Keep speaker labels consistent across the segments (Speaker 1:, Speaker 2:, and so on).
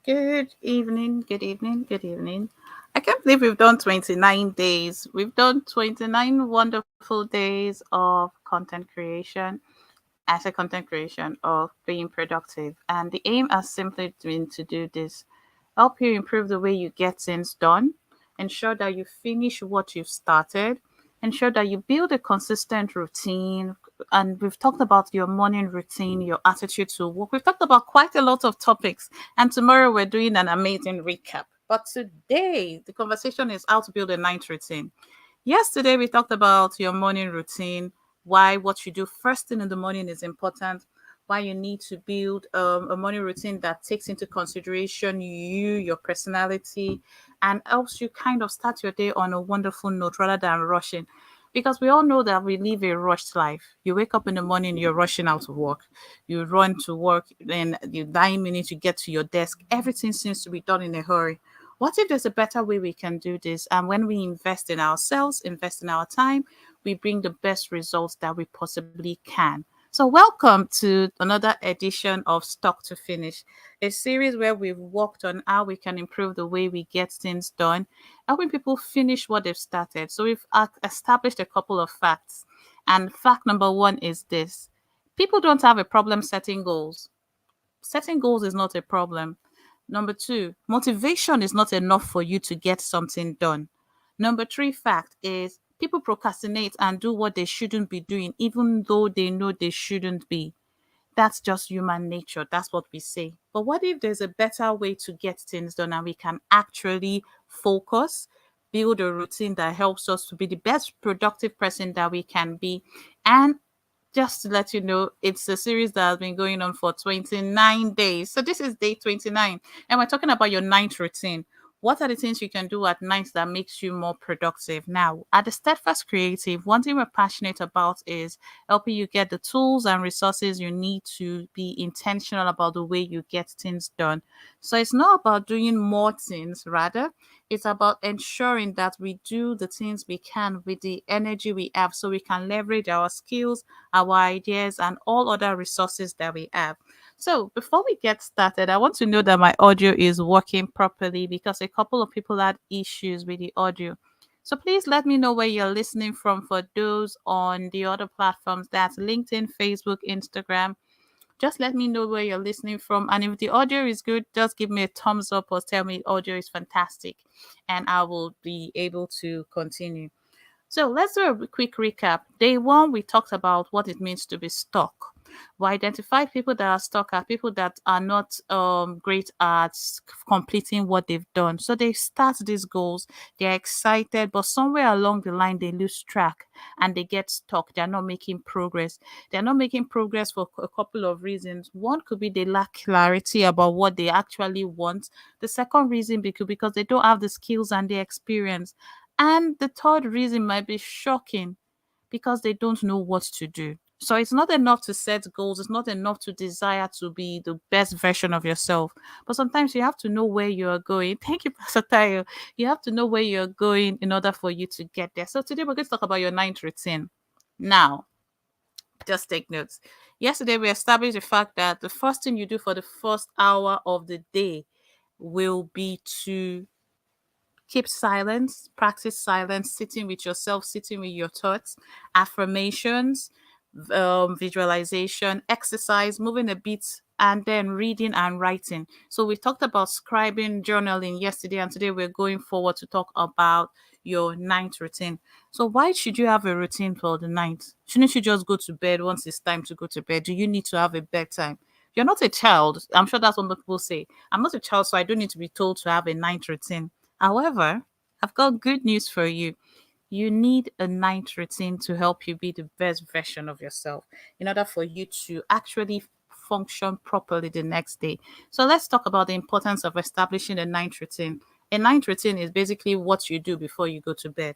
Speaker 1: Good evening, good evening, good evening. I can't believe we've done 29 days. We've done 29 wonderful days of content creation, as a content creation of being productive. And the aim has simply been to do this help you improve the way you get things done, ensure that you finish what you've started, ensure that you build a consistent routine. And we've talked about your morning routine, your attitude to work. We've talked about quite a lot of topics. And tomorrow we're doing an amazing recap. But today, the conversation is how to build a night routine. Yesterday, we talked about your morning routine, why what you do first thing in the morning is important, why you need to build a morning routine that takes into consideration you, your personality, and helps you kind of start your day on a wonderful note rather than rushing. Because we all know that we live a rushed life. You wake up in the morning, you're rushing out to work. You run to work, then you 9 minutes, you get to your desk. Everything seems to be done in a hurry. What if there's a better way we can do this? And when we invest in ourselves, invest in our time, we bring the best results that we possibly can. So, welcome to another edition of Stock to Finish, a series where we've worked on how we can improve the way we get things done, helping people finish what they've started. So, we've established a couple of facts. And fact number one is this: people don't have a problem setting goals. Setting goals is not a problem. Number two, motivation is not enough for you to get something done. Number three fact is people procrastinate and do what they shouldn't be doing, even though they know they shouldn't be. That's just human nature. That's what we say. But what if there's a better way to get things done and we can actually focus, build a routine that helps us to be the best productive person that we can be, and just to let you know, it's a series that has been going on for 29 days. So this is day 29. And we're talking about your night routine. What are the things you can do at night that makes you more productive? Now, at the Steadfast Creative, one thing we're passionate about is helping you get the tools and resources you need to be intentional about the way you get things done. So it's not about doing more things, rather, it's about ensuring that we do the things we can with the energy we have so we can leverage our skills, our ideas, and all other resources that we have. So, before we get started, I want to know that my audio is working properly because a couple of people had issues with the audio. So, please let me know where you're listening from for those on the other platforms, that's LinkedIn, Facebook, Instagram. Just let me know where you're listening from. And if the audio is good, just give me a thumbs up or tell me audio is fantastic, and I will be able to continue. So let's do a quick recap. Day one, we talked about what it means to be stuck. We identified people that are stuck are people that are not great at completing what they've done. So they start these goals, they're excited, but somewhere along the line they lose track and they get stuck. They're not making progress. They're not making progress for a couple of reasons. One could be they lack clarity about what they actually want. The second reason because they don't have the skills and the experience. And the third reason might be shocking because they don't know what to do. So it's not enough to set goals, it's not enough to desire to be the best version of yourself. But sometimes you have to know where you're going. Thank you, Pastor Tayo. You have to know where you're going in order for you to get there. So today we're going to talk about your night routine. Now, just take notes. Yesterday we established the fact that the first thing you do for the first hour of the day will be to keep silence, practice silence, sitting with yourself, sitting with your thoughts, affirmations, visualization, exercise, moving a bit, and then reading and writing. So we talked about scribing, journaling yesterday, and today we're going forward to talk about your night routine. So why should you have a routine for the night? Shouldn't you just go to bed once it's time to go to bed? Do you need to have a bedtime? You're not a child. I'm sure that's what people say. I'm not a child, so I don't need to be told to have a night routine. However, I've got good news for you. You need a night routine to help you be the best version of yourself in order for you to actually function properly the next day. So let's talk about the importance of establishing a night routine. A night routine is basically what you do before you go to bed.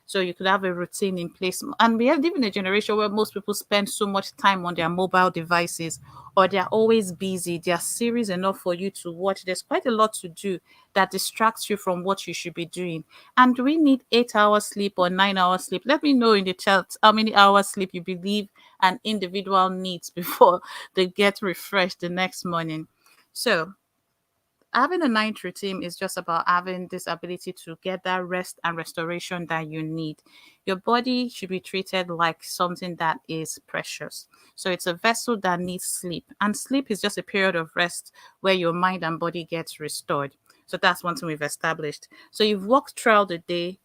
Speaker 1: So you could have a routine in place. And we live in a generation where most people spend so much time on their mobile devices or they're always busy. They're serious enough for you to watch. There's quite a lot to do that distracts you from what you should be doing. And do we need 8 hours sleep or 9 hours sleep? Let me know in the chat how many hours sleep you believe an individual needs before they get refreshed the next morning. So Having a night routine is just about having this ability to get that rest and restoration that you need. Your body should be treated like something that is precious. So it's a vessel that needs sleep. And sleep is just a period of rest where your mind and body gets restored. So that's one thing we've established. So you've walked throughout the day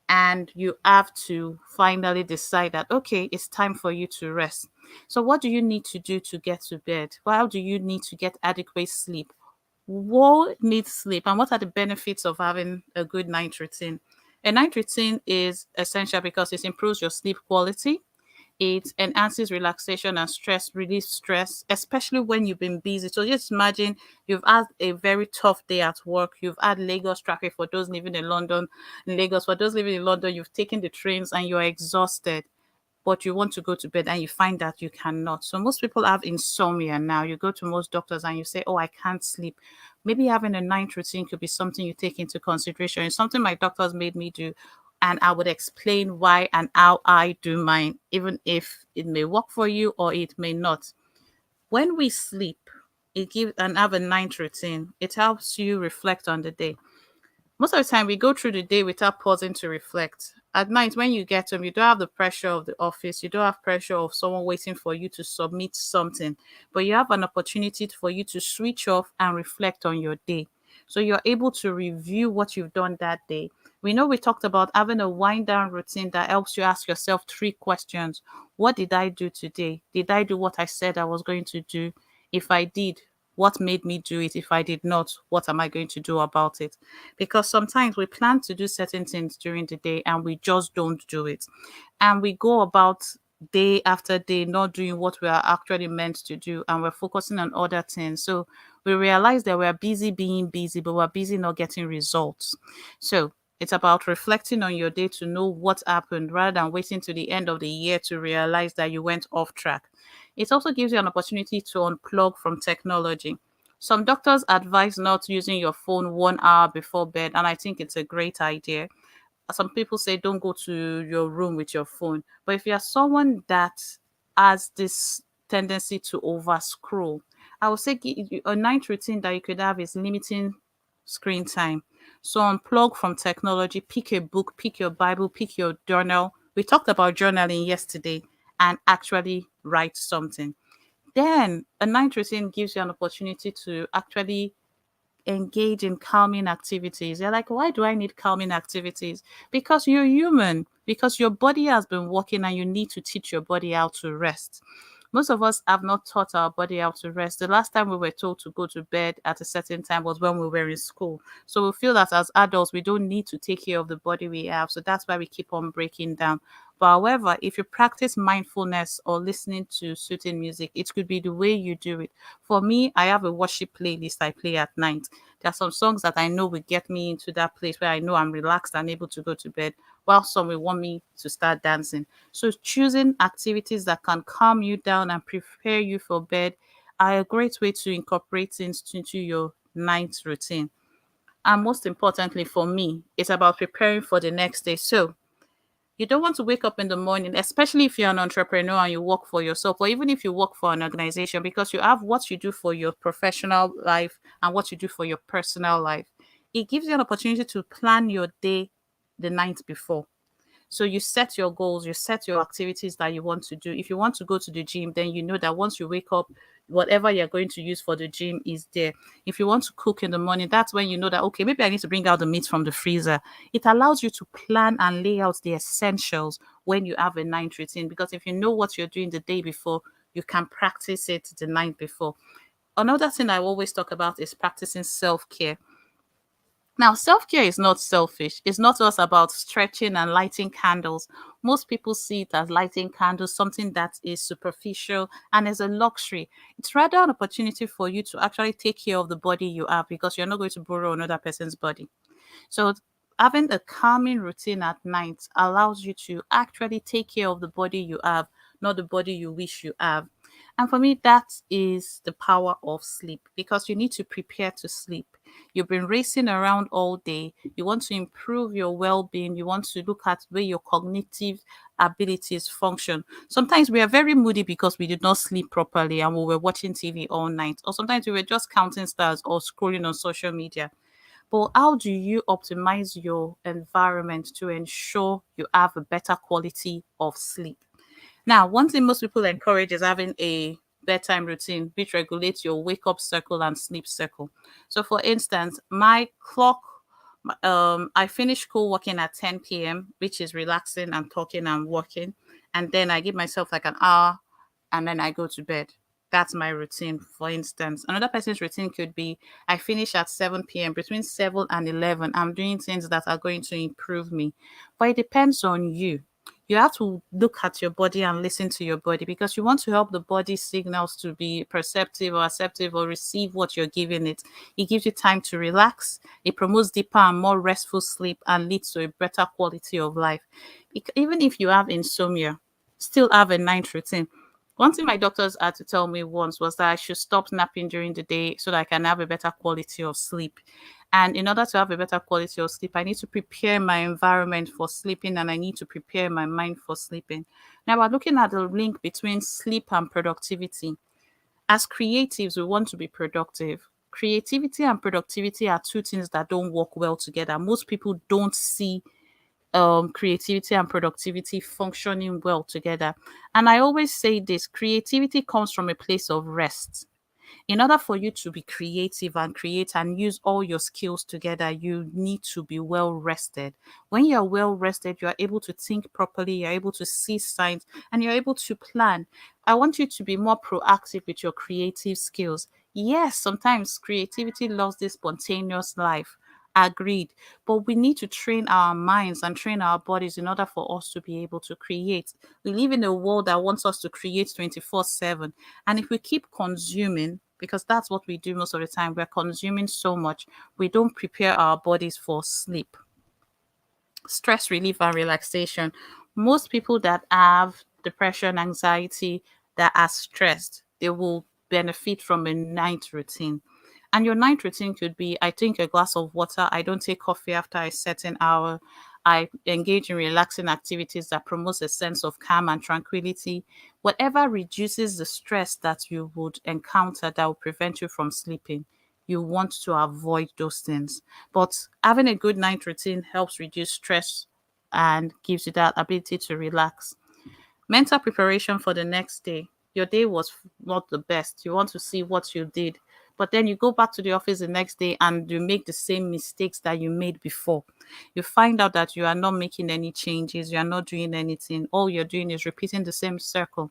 Speaker 1: and you have to finally decide that, okay, it's time for you to rest. So what do you need to do to get to bed? How do you need to get adequate sleep? What needs sleep, and what are the benefits of having a good night routine? A night routine is essential because it improves your sleep quality. It enhances relaxation and stress, relief stress, especially when you've been busy. So just imagine you've had a very tough day at work. You've had Lagos traffic for those living in London, in Lagos. For those living in London, you've taken the trains and you're exhausted, but you want to go to bed and you find that you cannot. So most people have insomnia now. You go to most doctors and you say, "Oh, I can't sleep." Maybe having a night routine could be something you take into consideration. It's something my doctors made me do. And I would explain why and how I do mine, even if it may work for you or it may not. When we sleep, it gives and have a night routine, it helps you reflect on the day. Most of the time we go through the day without pausing to reflect. At night, when you get home, you don't have the pressure of the office, you don't have pressure of someone waiting for you to submit something, but you have an opportunity for you to switch off and reflect on your day. So you're able to review what you've done that day. We know we talked about having a wind down routine that helps you ask yourself three questions. What did I do today? Did I do what I said I was going to do? If I did, what made me do it? If I did not, what am I going to do about it? Because sometimes we plan to do certain things during the day and we just don't do it. And we go about day after day not doing what we are actually meant to do, and we're focusing on other things. So we realize that we're busy being busy, but we're busy not getting results. So it's about reflecting on your day to know what happened rather than waiting to the end of the year to realize that you went off track. It also gives you an opportunity to unplug from technology. Some doctors advise not using your phone 1 hour before bed, and I think it's a great idea. Some people say don't go to your room with your phone. But if you're someone that has this tendency to over scroll, I would say a night routine that you could have is limiting screen time. So unplug from technology, pick a book, pick your Bible, pick your journal. We talked about journaling yesterday, and actually write something. Then a night routine gives you an opportunity to actually engage in calming activities. You're like, why do I need calming activities? Because you're human, because your body has been working and you need to teach your body how to rest. Most of us have not taught our body how to rest. The last time we were told to go to bed at a certain time was when we were in school. So we feel that as adults, we don't need to take care of the body we have. So that's why we keep on breaking down. But however, if you practice mindfulness or listening to soothing music, it could be the way you do it. For me, I have a worship playlist I play at night. There are some songs that I know will get me into that place where I know I'm relaxed and able to go to bed, while some will want me to start dancing. So choosing activities that can calm you down and prepare you for bed are a great way to incorporate things into your night routine. And most importantly for me, it's about preparing for the next day. So you don't want to wake up in the morning, especially if you're an entrepreneur and you work for yourself, or even if you work for an organization, because you have what you do for your professional life and what you do for your personal life. It gives you an opportunity to plan your day the night before. So you set your goals, you set your activities that you want to do. If you want to go to the gym, then you know that once you wake up, whatever you're going to use for the gym is there. If you want to cook in the morning, that's when you know that, okay, maybe I need to bring out the meat from the freezer. It allows you to plan and lay out the essentials when you have a night routine, because if you know what you're doing the day before, you can practice it the night before. Another thing I always talk about is practicing self care. Now, self care is not selfish. It's not just about stretching and lighting candles. Most people see it as lighting candles, something that is superficial and is a luxury. It's rather an opportunity for you to actually take care of the body you have, because you're not going to borrow another person's body. So, having a calming routine at night allows you to actually take care of the body you have, not the body you wish you have. And for me, that is the power of sleep, because you need to prepare to sleep. You've been racing around all day. You want to improve your well being. You want to look at where your cognitive abilities function. Sometimes we are very moody because we did not sleep properly and we were watching TV all night. Or sometimes we were just counting stars or scrolling on social media. But how do you optimize your environment to ensure you have a better quality of sleep? Now, one thing most people encourage is having a bedtime routine which regulates your wake up circle and sleep circle. So, for instance, my clock, I finish school working at 10 p.m., which is relaxing and talking and working. And then I give myself like an hour and then I go to bed. That's my routine, for instance. Another person's routine could be I finish at 7 p.m. Between 7 and 11, I'm doing things that are going to improve me. But it depends on you. You have to look at your body and listen to your body, because you want to help the body signals to be perceptive or acceptive or receive what you're giving it. It gives you time to relax. It promotes deeper and more restful sleep and leads to a better quality of life. Even if you have insomnia, still have a night routine. One thing my doctors had to tell me once was that I should stop napping during the day so that I can have a better quality of sleep. And in order to have a better quality of sleep, I need to prepare my environment for sleeping and I need to prepare my mind for sleeping. Now, we're looking at the link between sleep and productivity. As creatives, we want to be productive. Creativity and productivity are two things that don't work well together. Most people don't see creativity and productivity functioning well together. And I always say this: creativity comes from a place of rest. In order for you to be creative and create and use all your skills together, you need to be well rested. When you're well rested, you are able to think properly, you're able to see signs, and you're able to plan. I want you to be more proactive with your creative skills. Yes, sometimes creativity loves this spontaneous life. Agreed. But we need to train our minds and train our bodies in order for us to be able to create. We live in a world that wants us to create 24/7. And if we keep consuming, because that's what we do most of the time, we're consuming so much, we don't prepare our bodies for sleep. Stress relief and relaxation. Most people that have depression, anxiety, that are stressed, they will benefit from a night routine. And your night routine could be I drink a glass of water, I don't take coffee after a certain hour, I engage in relaxing activities that promotes a sense of calm and tranquility. Whatever reduces the stress that you would encounter that will prevent you from sleeping, you want to avoid those things. But having a good night routine helps reduce stress and gives you that ability to relax. Mental preparation for the next day. Your day was not the best. You want to see what you did. But then you go back to the office the next day and you make the same mistakes that you made before. You find out that you are not making any changes, you are not doing anything. All you're doing is repeating the same circle.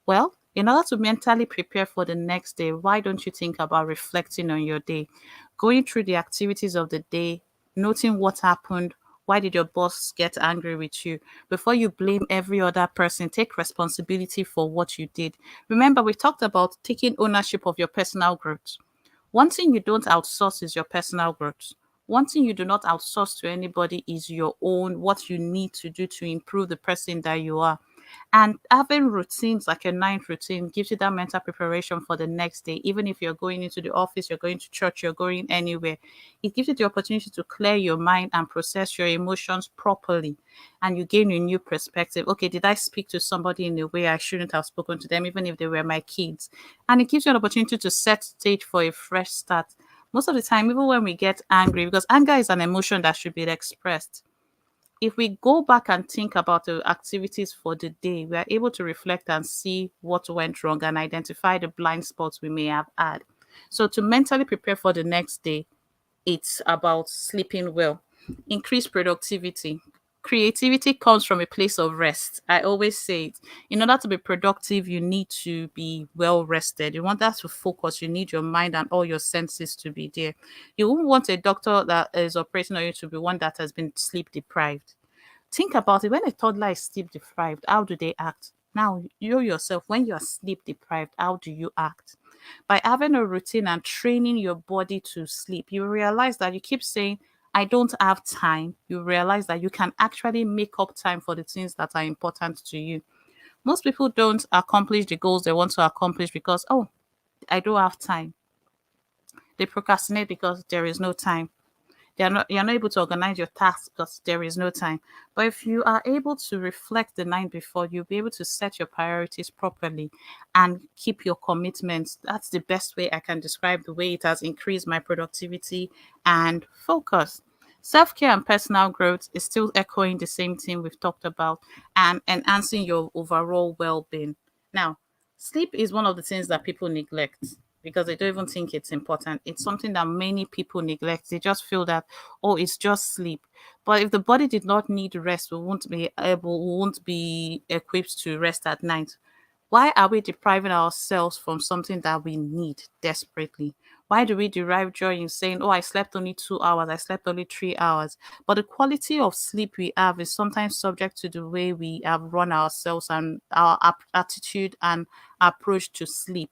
Speaker 1: Well, in order to mentally prepare for the next day, why don't you think about reflecting on your day, going through the activities of the day, noting what happened? Why did your boss get angry with you? Before you blame every other person, take responsibility for what you did. Remember, we talked about taking ownership of your personal growth. One thing you don't outsource is your personal growth. One thing you do not outsource to anybody is your own, what you need to do to improve the person that you are. And having routines like a night routine gives you that mental preparation for the next day. Even if you're going into the office, you're going to church, you're going anywhere, it gives you the opportunity to clear your mind and process your emotions properly. And you gain a new perspective. Okay, did I speak to somebody in a way I shouldn't have spoken to them, even if they were my kids? And it gives you an opportunity to set stage for a fresh start. Most of the time, even when we get angry, because anger is an emotion that should be expressed, if we go back and think about the activities for the day, we are able to reflect and see what went wrong and identify the blind spots we may have had. So, to mentally prepare for the next day, it's about sleeping well, increase productivity. Creativity comes from a place of rest. I always say it. In order to be productive, you need to be well rested. You want that to focus. You need your mind and all your senses to be there. You won't want a doctor that is operating on you to be one that has been sleep deprived. Think about it. When a toddler is sleep deprived, how do they act? Now, you yourself, when you are sleep deprived, how do you act? By having a routine and training your body to sleep, you realize that you keep saying, I don't have time. You realize that you can actually make up time for the things that are important to you. Most people don't accomplish the goals they want to accomplish because, oh, I don't have time. They procrastinate because there is no time. You're not able to organize your tasks because there is no time. But if you are able to reflect the night before, you'll be able to set your priorities properly and keep your commitments. That's the best way I can describe the way it has increased my productivity and focus. Self-care and personal growth is still echoing the same thing we've talked about and enhancing your overall well-being. Now, sleep is one of the things that people neglect because they don't even think it's important. It's something that many people neglect. They just feel that, oh, it's just sleep. But if the body did not need rest, we won't be equipped to rest at night. Why are we depriving ourselves from something that we need desperately? Why do we derive joy in saying, oh, I slept only 2 hours, I slept only 3 hours? But the quality of sleep we have is sometimes subject to the way we have run ourselves and our attitude and approach to sleep.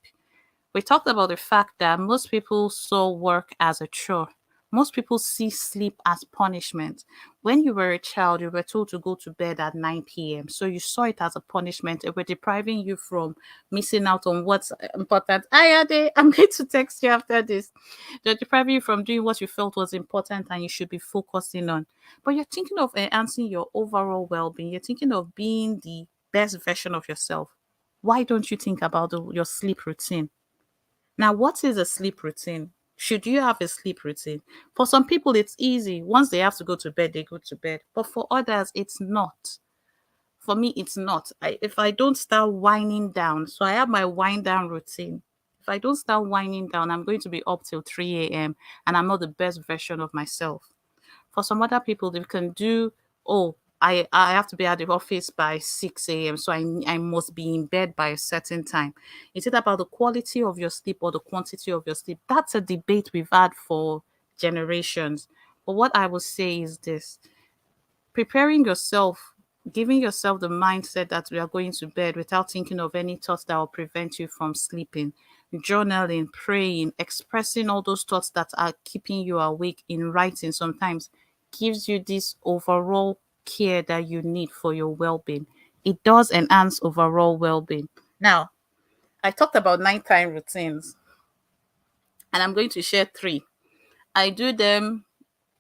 Speaker 1: We talked about the fact that most people saw work as a chore. Most people see sleep as punishment. When you were a child, you were told to go to bed at 9 p.m. So you saw it as a punishment. It were depriving you from missing out on what's important. Ayade, I'm going to text you after this. They're depriving you from doing what you felt was important and you should be focusing on. But you're thinking of enhancing your overall well being. You're thinking of being the best version of yourself. Why don't you think about your sleep routine? Now, what is a sleep routine? Should you have a sleep routine? For some people, it's easy. Once they have to go to bed, they go to bed. But for others, it's not. For me, it's not. If I don't start winding down, so I have my wind down routine. If I don't start winding down, I'm going to be up till 3 a.m. and I'm not the best version of myself. For some other people, they can do, oh, I have to be at the office by 6 a.m. So I must be in bed by a certain time. Is it about the quality of your sleep or the quantity of your sleep? That's a debate we've had for generations. But what I will say is this: preparing yourself, giving yourself the mindset that we are going to bed without thinking of any thoughts that will prevent you from sleeping, journaling, praying, expressing all those thoughts that are keeping you awake in writing sometimes gives you this overall care that you need for your well-being. It does enhance overall well-being. Now, I talked about nighttime routines and I'm going to share three. I do them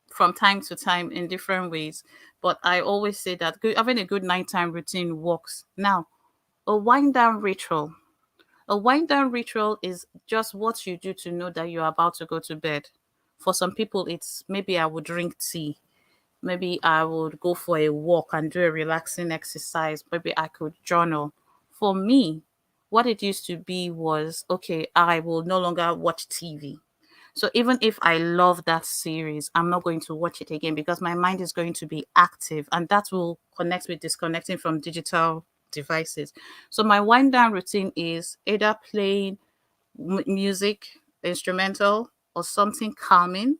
Speaker 1: from time to time in different ways. But I always say that having a good nighttime routine works. Now, a wind down ritual. A wind down ritual is just what you do to know that you're about to go to bed. For some people, it's maybe I would drink tea. Maybe I would go for a walk and do a relaxing exercise. Maybe I could journal. For me, what it used to be was okay, I will no longer watch TV. So even if I love that series, I'm not going to watch it again because my mind is going to be active and that will connect with disconnecting from digital devices. So my wind down routine is either playing music, instrumental, or something calming.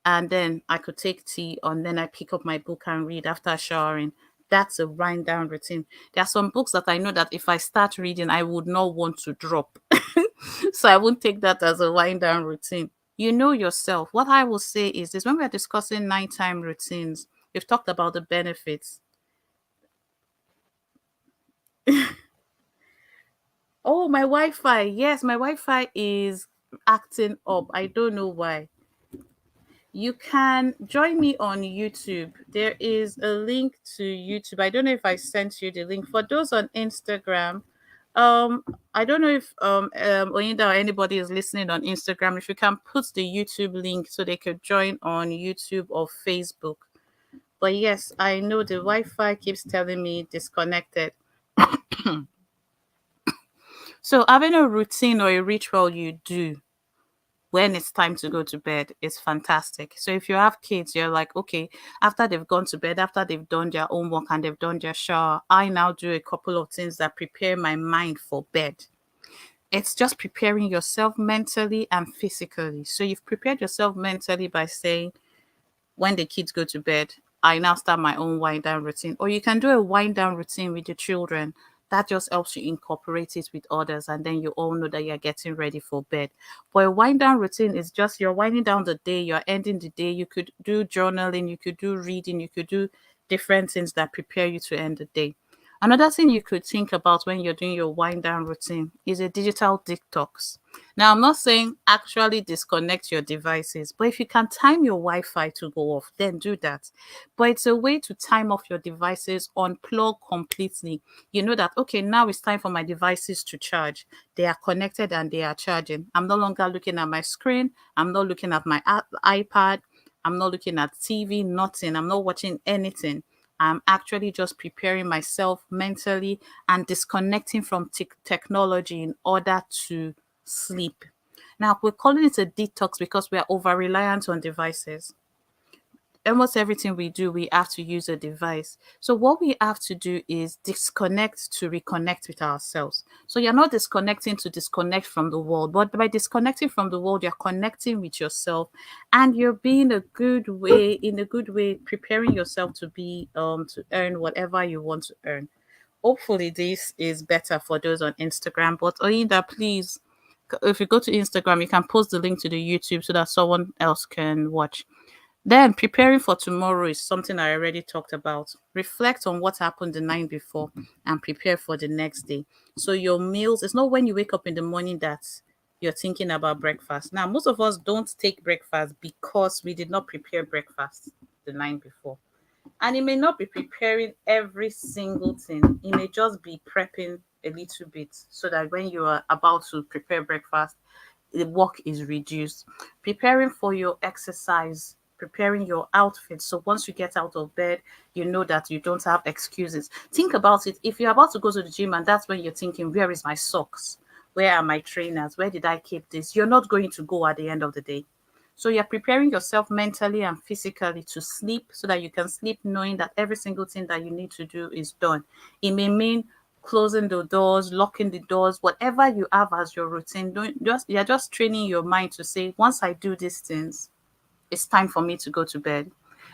Speaker 1: And then I could take tea and then I pick up my book and read after showering. That's a wind down routine. There are some books that I know that if I start reading, I would not want to drop. So I won't take that as a wind down routine. You know yourself. What I will say is this: when we're discussing nighttime routines, we've talked about the benefits. Oh, my Wi Fi. Yes, my Wi Fi is acting up. I don't know why. You can join me on YouTube. There is a link to YouTube. I don't know if I sent you the link. For those on Instagram, I don't know if Oyinda or anybody is listening on Instagram. If you can put the YouTube link so they could join on YouTube or Facebook. But yes, I know the Wi-Fi keeps telling me disconnected. So having a routine or a ritual you do when it's time to go to bed is fantastic. So if you have kids, you're like, okay, after they've gone to bed, after they've done their homework and they've done their shower, I now do a couple of things that prepare my mind for bed. It's just preparing yourself mentally and physically. So you've prepared yourself mentally by saying, when the kids go to bed, I now start my own wind down routine. Or you can do a wind down routine with your children. That just helps you incorporate it with others, and then you all know that you're getting ready for bed. But a wind down routine is just you're winding down the day, you're ending the day. You could do journaling, you could do reading, you could do different things that prepare you to end the day. Another thing you could think about when you're doing your wind down routine is a digital detox. Now, I'm not saying actually disconnect your devices, but if you can time your Wi Fi to go off, then do that. But it's a way to time off your devices, unplug completely. You know that, okay, now it's time for my devices to charge. They are connected and they are charging. I'm no longer looking at my screen. I'm not looking at my iPad. I'm not looking at TV, nothing. I'm not watching anything. I'm actually just preparing myself mentally and disconnecting from technology in order to sleep. Now, we're calling it a detox because we are over reliant on devices. Almost everything we do, we have to use a device. So, what we have to do is disconnect to reconnect with ourselves. So, you're not disconnecting to disconnect from the world, but by disconnecting from the world, you're connecting with yourself, and you're being in a good way, preparing yourself to be to earn whatever you want to earn. Hopefully, this is better for those on Instagram. But Oyinda, please, if you go to Instagram, you can post the link to the YouTube so that someone else can watch. Then preparing for tomorrow is something I already talked about. Reflect on what happened the night before and prepare for the next day. So your meals, it's not when you wake up in the morning that you're thinking about breakfast. Now, most of us don't take breakfast because we did not prepare breakfast the night before. And it may not be preparing every single thing. It may just be prepping a little bit so that when you are about to prepare breakfast, the work is reduced. Preparing for your exercise, preparing your outfit. So once you get out of bed, you know that you don't have excuses. Think about it. If you're about to go to the gym and that's when you're thinking, where is my socks? Where are my trainers? Where did I keep this? You're not going to go at the end of the day. So you're preparing yourself mentally and physically to sleep so that you can sleep knowing that every single thing that you need to do is done. It may mean closing the doors, locking the doors, whatever you have as your routine. Don't just you're just training your mind to say, once I do these things, it's time for me to go to bed.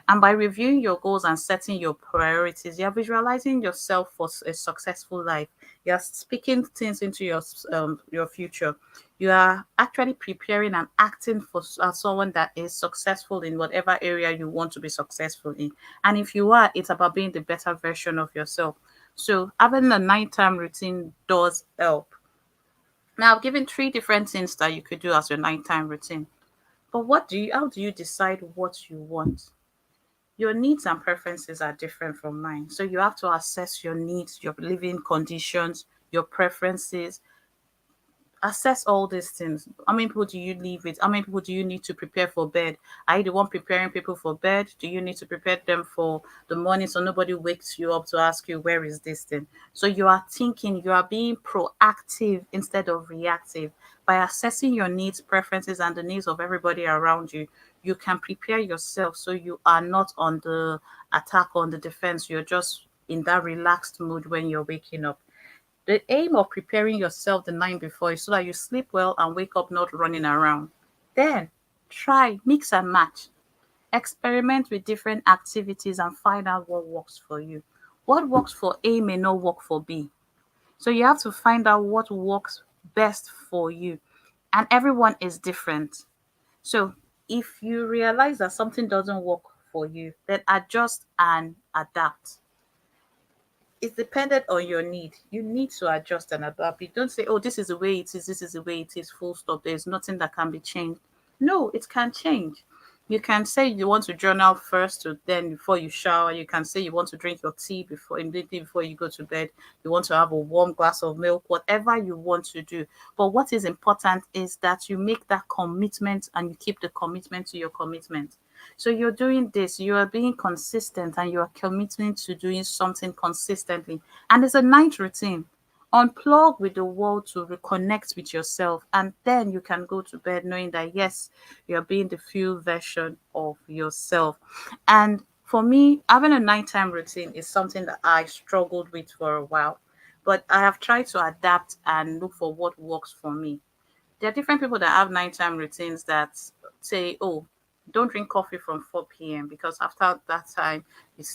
Speaker 1: And by reviewing your goals and setting your priorities, you're visualizing yourself for a successful life. You're speaking things into your future. You are actually preparing and acting for as someone that is successful in whatever area you want to be successful in. And if you are, it's about being the better version of yourself. So having a nighttime routine does help. Now, I've given three different things that you could do as your nighttime routine. But how do you decide what you want? Your needs and preferences are different from mine. So you have to assess your needs, your living conditions, your preferences, assess all these things. How many people do you live with? How many people do you need to prepare for bed? Are you the one preparing people for bed? Do you need to prepare them for the morning so nobody wakes you up to ask you, where is this thing? So you are thinking, you are being proactive instead of reactive. By assessing your needs, preferences, and the needs of everybody around you, you can prepare yourself so you are not on the attack, on the defense. You're just in that relaxed mood when you're waking up. The aim of preparing yourself the night before is so that you sleep well and wake up not running around. Then try, mix and match. Experiment with different activities and find out what works for you. What works for A may not work for B. So you have to find out what works best for you. And everyone is different. So if you realize that something doesn't work for you, then adjust and adapt. It's dependent on your need. You need to adjust and adapt. You don't say, oh, this is the way it is, this is the way it is, full stop. There's nothing that can be changed. No, it can change. You can say you want to journal first, or then before you shower. You can say you want to drink your tea immediately before you go to bed. You want to have a warm glass of milk, whatever you want to do. But what is important is that you make that commitment and you keep the commitment to your commitment. So you're doing this, you are being consistent and you are committing to doing something consistently. And it's a night routine. Unplug with the world to reconnect with yourself, and then you can go to bed knowing that yes, you're being the full version of yourself. And for me, having a nighttime routine is something that I struggled with for a while, but I have tried to adapt and look for what works for me. There are different people that have nighttime routines that say, oh, don't drink coffee from 4 p.m. because after that time, it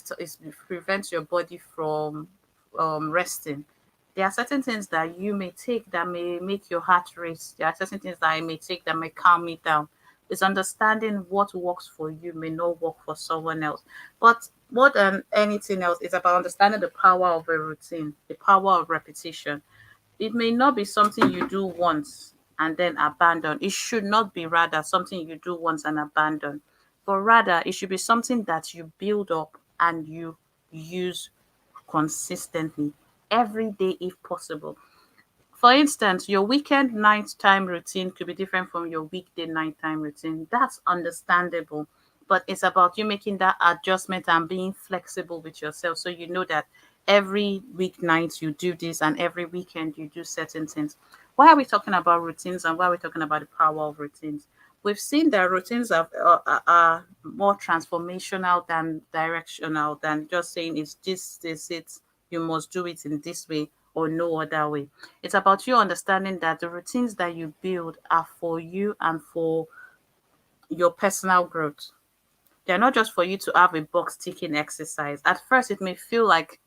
Speaker 1: prevents your body from resting. There are certain things that you may take that may make your heart race. There are certain things that I may take that may calm me down. It's understanding what works for you may not work for someone else. But more than anything else, it's about understanding the power of a routine, the power of repetition. It may not be something you do once and then abandon. It should not be rather something you do once and abandon, but rather it should be something that you build up and you use consistently every day if possible. For instance, your weekend nighttime routine could be different from your weekday nighttime routine. That's understandable. But it's about you making that adjustment and being flexible with yourself so you know that every weeknight you do this and every weekend you do certain things. Why are we talking about routines and why are we talking about the power of routines? We've seen that routines are more transformational than directional, than just saying it's this, it, you must do it in this way or no other way. It's about you understanding that the routines that you build are for you and for your personal growth. They're not just for you to have a box ticking exercise. At first, it may feel like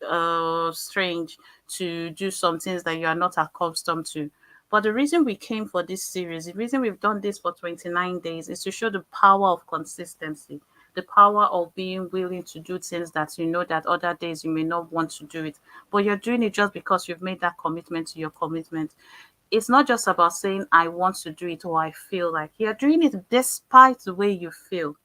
Speaker 1: strange to do some things that you are not accustomed to. But the reason we came for this series, the reason we've done this for 29 days is to show the power of consistency, the power of being willing to do things that you know that other days you may not want to do it. But you're doing it just because you've made that commitment to your commitment. It's not just about saying, I want to do it or I feel like. You're doing it despite the way you feel.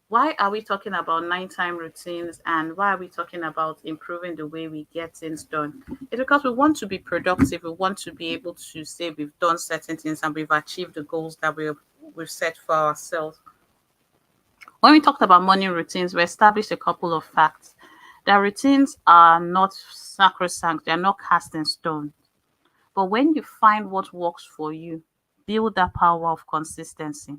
Speaker 1: Why are we talking about nighttime routines and why are we talking about improving the way we get things done? It's because we want to be productive. We want to be able to say we've done certain things and we've achieved the goals that we've set for ourselves. When we talked about morning routines, we established a couple of facts. That routines are not sacrosanct, they're not cast in stone. But when you find what works for you, build that power of consistency.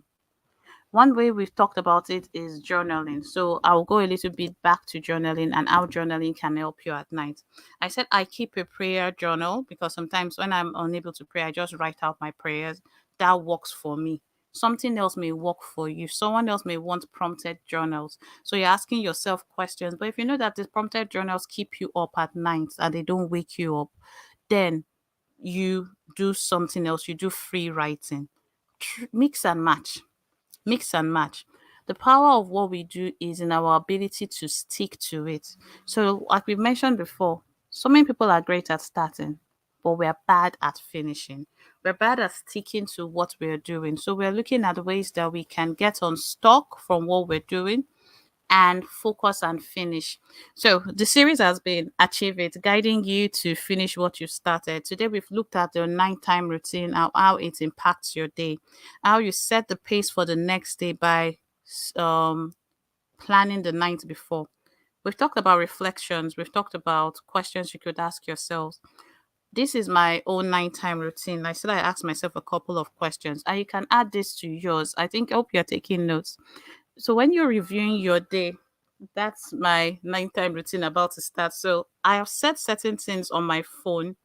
Speaker 1: One way we've talked about it is journaling. So I'll go a little bit back to journaling and how journaling can help you at night. I said I keep a prayer journal because sometimes when I'm unable to pray, I just write out my prayers. That works for me. Something else may work for you. Someone else may want prompted journals. So you're asking yourself questions. But if you know that the prompted journals keep you up at night and they don't wake you up, then you do something else. You do free writing. Mix and match, mix and match. The power of what we do is in our ability to stick to it. So, like we mentioned before, so many people are great at starting, but we're bad at finishing. We're bad at sticking to what we're doing. So, we're looking at ways that we can get unstuck from what we're doing and focus and finish. So the series has been Achieve It, guiding you to finish what you started. Today we've looked at the nighttime routine, how it impacts your day, how you set the pace for the next day by um, planning the night before. We've talked about reflections. We've talked about questions you could ask yourselves. This is my own nighttime routine. I said I asked myself a couple of questions, and you can add this to yours. I hope you're taking notes. So when you're reviewing your day, that's my nighttime routine about to start. So I have set certain things on my phone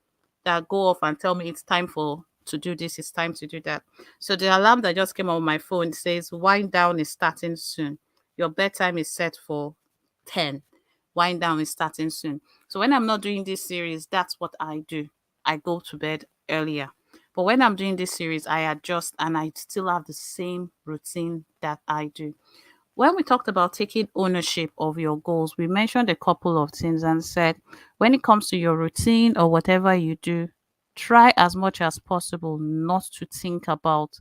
Speaker 1: that go off and tell me it's time for to do this, it's time to do that. So the alarm that just came on my phone says wind down is starting soon. Your bedtime is set for 10. Wind down is starting soon. So when I'm not doing this series, that's what I do. I go to bed earlier. But when I'm doing this series, I adjust and I still have the same routine that I do. When we talked about taking ownership of your goals, we mentioned a couple of things and said when it comes to your routine or whatever you do, try as much as possible not to think about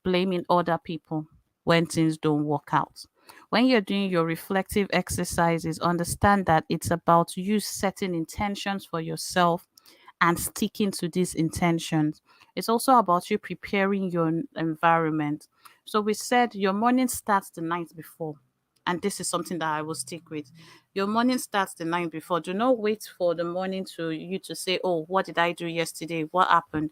Speaker 1: blaming other people when things don't work out. When you're doing your reflective exercises, understand that it's about you setting intentions for yourself and sticking to these intentions. It's also about you preparing your environment. So we said your morning starts the night before. And this is something that I will stick with. Your morning starts the night before. Do not wait for the morning to you to say, "Oh, what did I do yesterday? What happened?"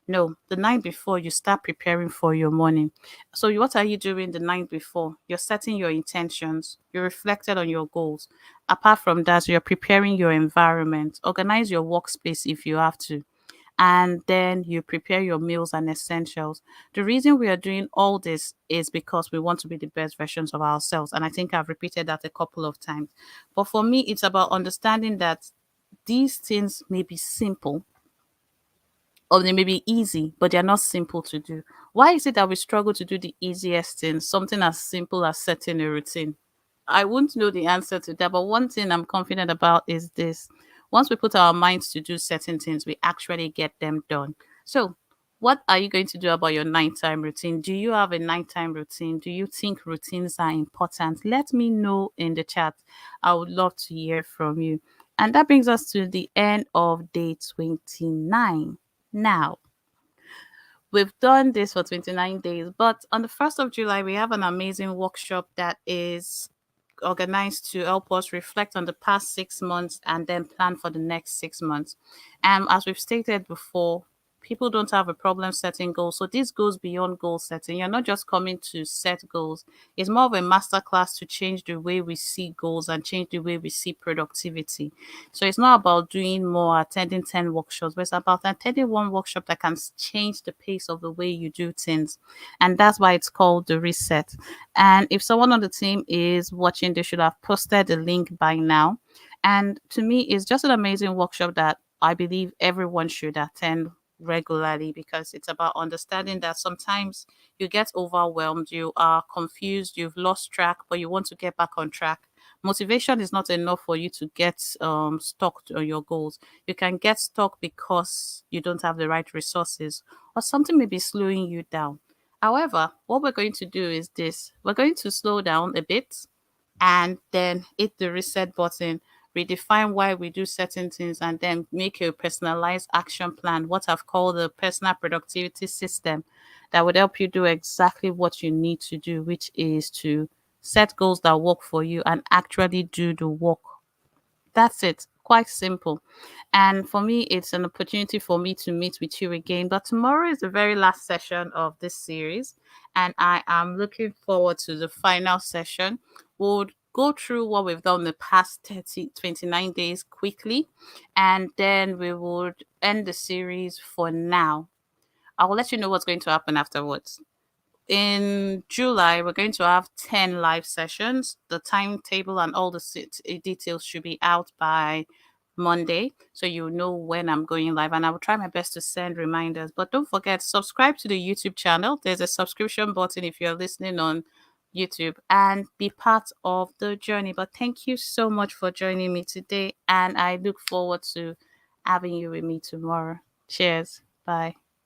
Speaker 1: No, the night before you start preparing for your morning. So what are you doing the night before? You're setting your intentions. You reflected on your goals. Apart from that, you're preparing your environment. Organize your workspace if you have to. And then you prepare your meals and essentials. The reason we are doing all this is because we want to be the best versions of ourselves. And I think I've repeated that a couple of times. But for me, it's about understanding that these things may be simple, or they may be easy, but they're not simple to do. Why is it that we struggle to do the easiest thing, something as simple as setting a routine? I won't know the answer to that, but one thing I'm confident about is this. Once we put our minds to do certain things, we actually get them done. So, what are you going to do about your nighttime routine? Do you have a nighttime routine? Do you think routines are important? Let me know in the chat. I would love to hear from you. And that brings us to the end of day 29. Now, we've done this for 29 days, but on the 1st of July, we have an amazing workshop that is organized to help us reflect on the past 6 months and then plan for the next 6 months. And as we've stated before, people don't have a problem setting goals. So this goes beyond goal setting. You're not just coming to set goals. It's more of a masterclass to change the way we see goals and change the way we see productivity. So it's not about doing more, attending 10 workshops, but it's about attending one workshop that can change the pace of the way you do things. And that's why it's called the reset. And if someone on the team is watching, they should have posted the link by now. And to me, it's just an amazing workshop that I believe everyone should attend regularly, because it's about understanding that sometimes you get overwhelmed, you are confused, you've lost track, but you want to get back on track. Motivation is not enough for you to get stuck on your goals. You can get stuck because you don't have the right resources, or something may be slowing you down. However, what we're going to do is this: we're going to slow down a bit and then hit the reset button, redefine why we do certain things, and then make a personalized action plan, what I've called the personal productivity system, that would help you do exactly what you need to do, which is to set goals that work for you and actually do the work. That's it. Quite simple. And for me, it's an opportunity for me to meet with you again. But tomorrow is the very last session of this series. And I am looking forward to the final session. We'll go through what we've done the past 29 days quickly. And then we would end the series for now. I will let you know what's going to happen afterwards. In July, we're going to have 10 live sessions. The timetable and all the details should be out by Monday, so you know when I'm going live. And I will try my best to send reminders. But don't forget, subscribe to the YouTube channel. There's a subscription button if you're listening on YouTube, and be part of the journey. But thank you so much for joining me today, and I look forward to having you with me tomorrow. Cheers. Bye.